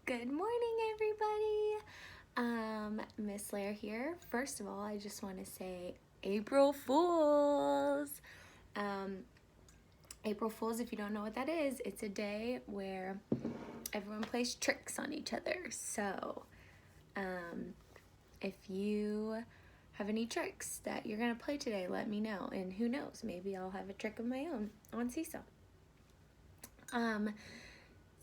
Good morning, everybody. Miss Lair here. First of all, I just want to say April Fools. April Fools, if you don't know what that is, it's a day where everyone plays tricks on each other. So, if you have any tricks that you're going to play today, let me know. And who knows, maybe I'll have a trick of my own on Seesaw.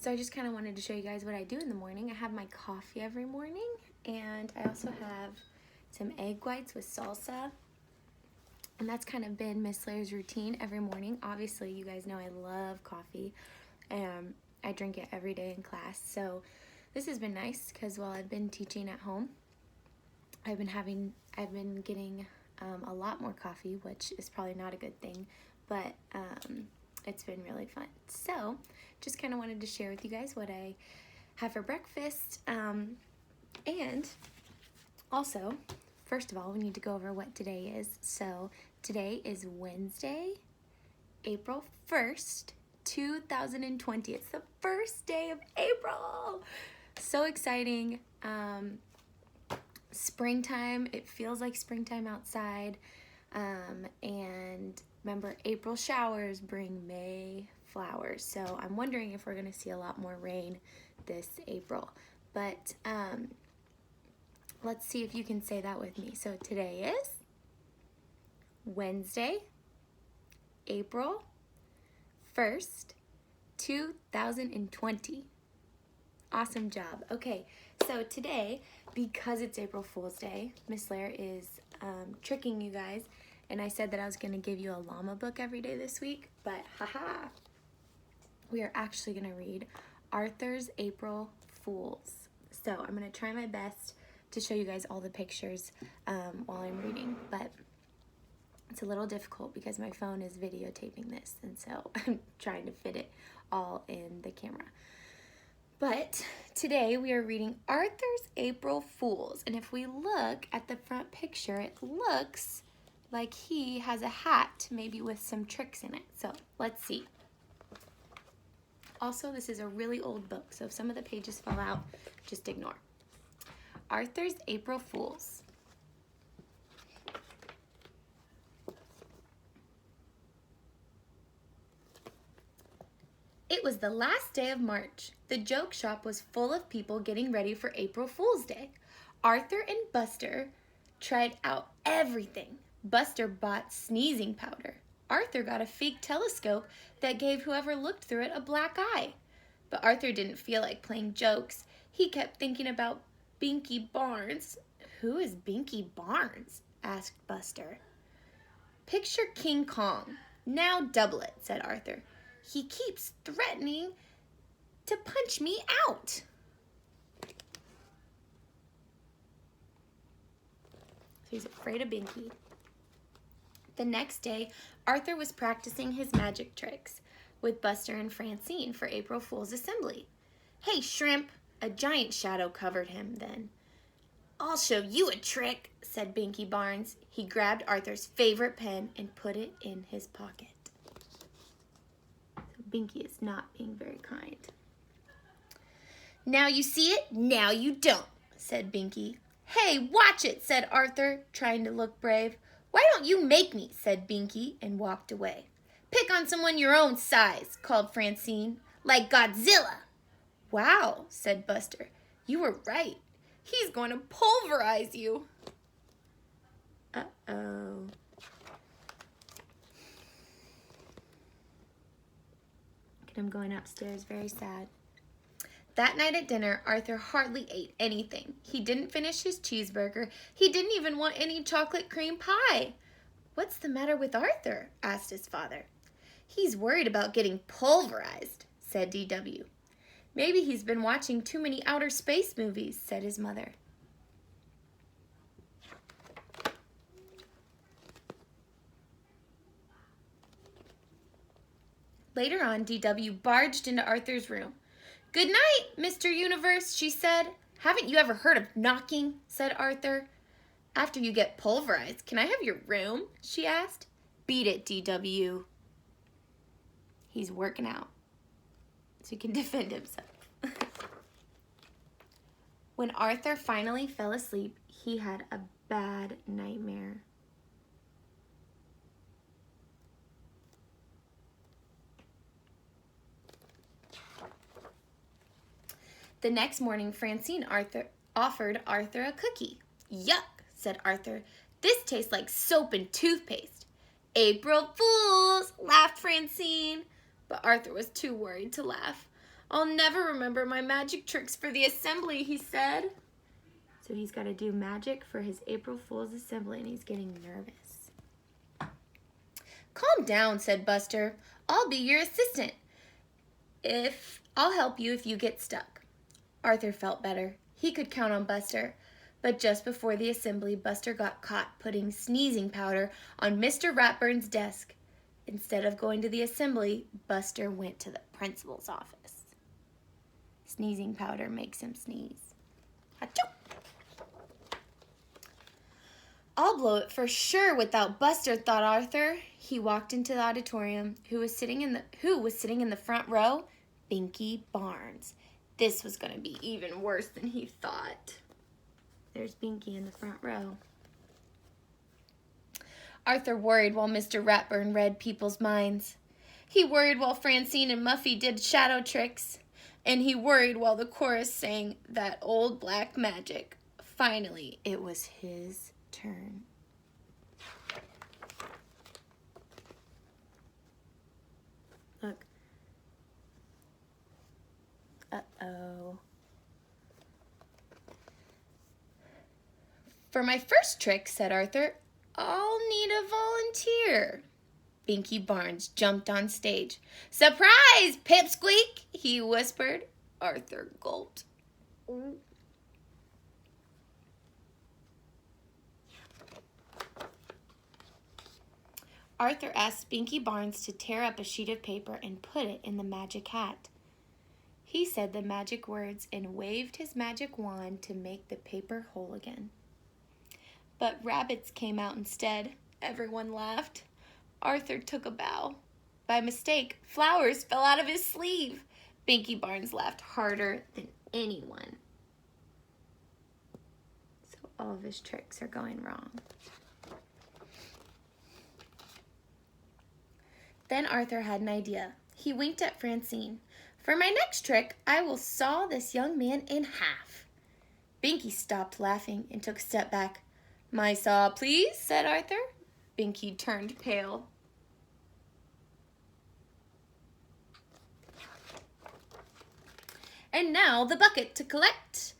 So I just kind of wanted to show you guys what I do in the morning. I have my coffee every morning, and I also have some egg whites with salsa. And that's kind of been Miss Lair's routine every morning. Obviously, you guys know I love coffee. I drink it every day in class. So this has been nice because while I've been teaching at home, I've been getting a lot more coffee, which is probably not a good thing, but it's been really fun. So just kind of wanted to share with you guys what I have for breakfast. And also, first of all, we need to go over what today is. So today is Wednesday, April 1st, 2020. It's the first day of April. So exciting. Springtime. It feels like springtime outside. And remember, April showers bring May flowers. So I'm wondering if we're going to see a lot more rain this April. But let's see if you can say that with me. So today is Wednesday, April 1st, 2020. Awesome job. Okay, so today, because it's April Fool's Day, Miss Lair is tricking you guys. And I said that I was going to give you a llama book every day this week, but haha, we are actually going to read Arthur's April Fools. So I'm going to try my best to show you guys all the pictures while I'm reading, but it's a little difficult because my phone is videotaping this, and so I'm trying to fit it all in the camera. But today we are reading Arthur's April Fools, and if we look at the front picture, it looks like he has a hat, maybe with some tricks in it. So let's see. Also, this is a really old book, so if some of the pages fall out, just ignore. Arthur's April Fools. It was the last day of March. The joke shop was full of people getting ready for April Fool's Day. Arthur and Buster tried out everything. Buster bought sneezing powder. Arthur got a fake telescope that gave whoever looked through it a black eye. But Arthur didn't feel like playing jokes. He kept thinking about Binky Barnes. Who is Binky Barnes? Asked Buster. Picture King Kong. Now double it, said Arthur. He keeps threatening to punch me out. So he's afraid of Binky. The next day, Arthur was practicing his magic tricks with Buster and Francine for April Fool's assembly. Hey, Shrimp! A giant shadow covered him then. I'll show you a trick, said Binky Barnes. He grabbed Arthur's favorite pen and put it in his pocket. So Binky is not being very kind. Now you see it, now you don't, said Binky. Hey, watch it, said Arthur, trying to look brave. Why don't you make me, said Binky, and walked away. Pick on someone your own size, called Francine, like Godzilla. Wow, said Buster. You were right. He's going to pulverize you. Uh-oh. Look at him going upstairs, very sad. That night at dinner, Arthur hardly ate anything. He didn't finish his cheeseburger. He didn't even want any chocolate cream pie. What's the matter with Arthur? Asked his father. He's worried about getting pulverized, said D.W. Maybe he's been watching too many outer space movies, said his mother. Later on, D.W. barged into Arthur's room. Good night, Mr. Universe, she said. Haven't you ever heard of knocking? Said Arthur. After you get pulverized, can I have your room? She asked. Beat it, D.W. He's working out so he can defend himself. When Arthur finally fell asleep, he had a bad nightmare. The next morning, Francine offered Arthur a cookie. "Yuck," said Arthur. "This tastes like soap and toothpaste." "April Fools," laughed Francine. But Arthur was too worried to laugh. "I'll never remember my magic tricks for the assembly," he said. So he's got to do magic for his April Fool's assembly, and he's getting nervous. "Calm down," said Buster. "I'll be your assistant. I'll help you if you get stuck." Arthur felt better. He could count on Buster. But just before the assembly, Buster got caught putting sneezing powder on Mr. Ratburn's desk. Instead of going to the assembly, Buster went to the principal's office. Sneezing powder makes him sneeze. Achoo! "I'll blow it for sure without Buster," thought Arthur. He walked into the auditorium. Who was sitting in the front row? Binky Barnes. This was going to be even worse than he thought. There's Binky in the front row. Arthur worried while Mr. Ratburn read people's minds. He worried while Francine and Muffy did shadow tricks. And he worried while the chorus sang that old black magic. Finally, it was his turn. Look. Uh-oh. "For my first trick," said Arthur, "I'll need a volunteer." Binky Barnes jumped on stage. "Surprise, Pipsqueak," he whispered. Arthur gulped. Arthur asked Binky Barnes to tear up a sheet of paper and put it in the magic hat. He said the magic words and waved his magic wand to make the paper whole again. But rabbits came out instead. Everyone laughed. Arthur took a bow. By mistake, flowers fell out of his sleeve. Binky Barnes laughed harder than anyone. So all of his tricks are going wrong. Then Arthur had an idea. He winked at Francine. "For my next trick, I will saw this young man in half." Binky stopped laughing and took a step back. "My saw, please," said Arthur. Binky turned pale. "And now the bucket to collect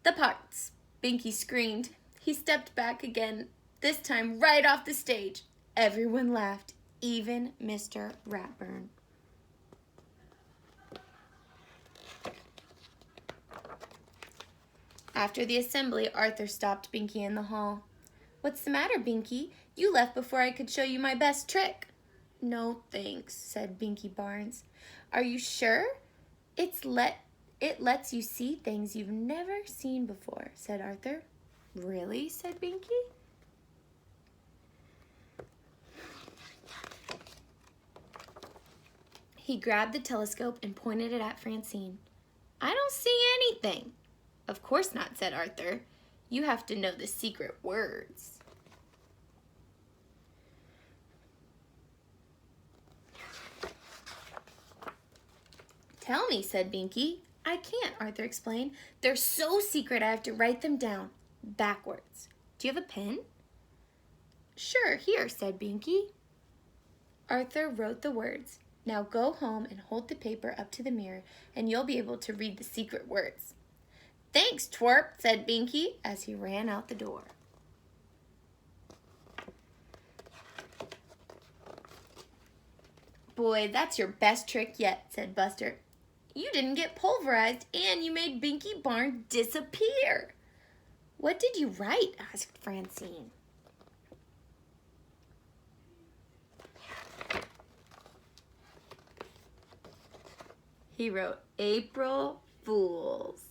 the parts," Binky screamed. He stepped back again, this time right off the stage. Everyone laughed, even Mr. Ratburn. After the assembly, Arthur stopped Binky in the hall. "What's the matter, Binky? You left before I could show you my best trick." "No, thanks," said Binky Barnes. "Are you sure? It lets you see things you've never seen before," said Arthur. "Really?" said Binky. He grabbed the telescope and pointed it at Francine. "I don't see anything." "Of course not," said Arthur. "You have to know the secret words." "Tell me," said Binky. "I can't," Arthur explained. "They're so secret I have to write them down backwards. Do you have a pen?" "Sure, here," said Binky. Arthur wrote the words. "Now go home and hold the paper up to the mirror and you'll be able to read the secret words." "Thanks, Twerp," said Binky as he ran out the door. "Boy, that's your best trick yet," said Buster. "You didn't get pulverized and you made Binky Barnes disappear." "What did you write?" asked Francine. He wrote April Fools.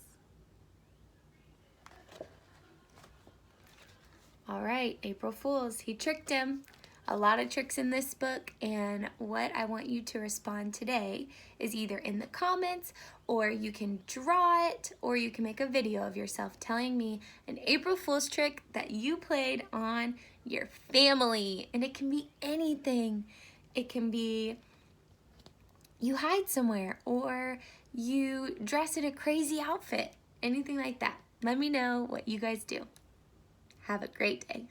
All right, April Fools. He tricked him. a lot of tricks in this book, and what I want you to respond today is either in the comments, or you can draw it, or you can make a video of yourself telling me an April Fool's trick that you played on your family. And it can be anything. It can be you hide somewhere, or you dress in a crazy outfit, anything like that. Let me know what you guys do. Have a great day.